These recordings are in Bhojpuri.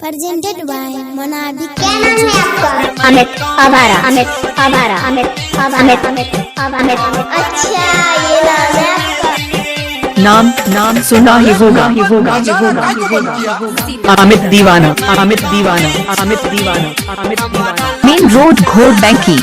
presented by Monadi। क्या नाम है आपका? अमित आवारा अमित आवारा अमित अमित अमित अच्छा, ये नाम है आपका। नाम सुना ही होगा अमित दीवाना अमित दीवाना अमित दीवाना अमित दीवाना मेन रोड घोड़ बैंकी।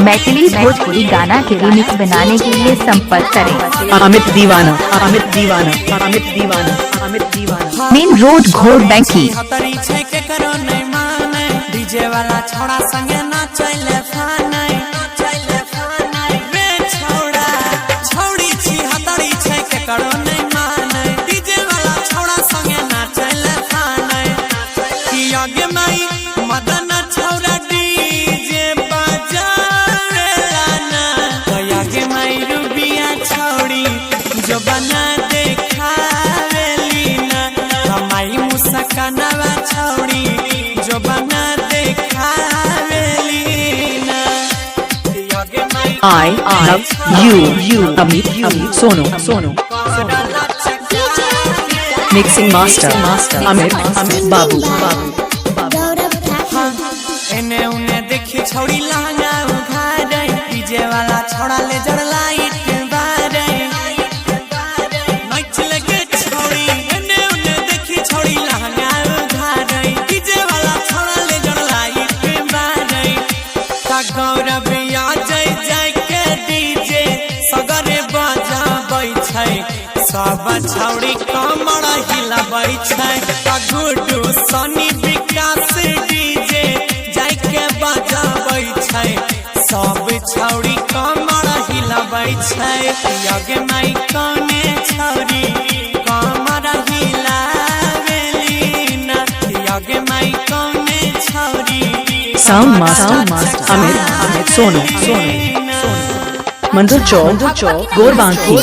मैथिली भोजपुरी गाना के रिमिक्स बनाने के लिए संपर्क करें। अमित दीवाना अमित दीवाना अमित दीवाना अमित दीवाना मेन रोड घोड़ बैंकी। डीजे वाला छोड़ा संगे ना चले फाने रे छोड़ा छोड़ी छी हतरी छै के करो नहीं माने। डीजे वाला छोड़ा संगे ना चले फाने कि आगे मई मदन छोड़ा डीजे बजा रे लाना तो आगे मई रुबिया छोड़ी जो बना देखा रे लीना हमारी मुस्काना छोड़ी जो बना I love you Amit Sono Mixing Master Amit Babu एने उने देखी छोड़ी लहंगा उघारे डीजे वाला छोड़ा ले जड़ लाइट बारे नाच लगे छोड़ी। एने उने देखी छोड़ी लहंगा उघारे डीजे वाला छोड़ा ले जड़ लाइट बारे ता गौरव आ जाय के डीजे सगरे बजाबै छै सब छौड़ी कमर हिलाबै छै ता गुड्डू सनी विकास डीजे जाय के बजाबै छै सब छौड़ी कमर हिलाबै छै। यगे माई कोने छौड़ी कमर हिलावेली ना यगे माई कोने छौड़ी Sound Master Amit Sono Mandur Chowk Gorbanki।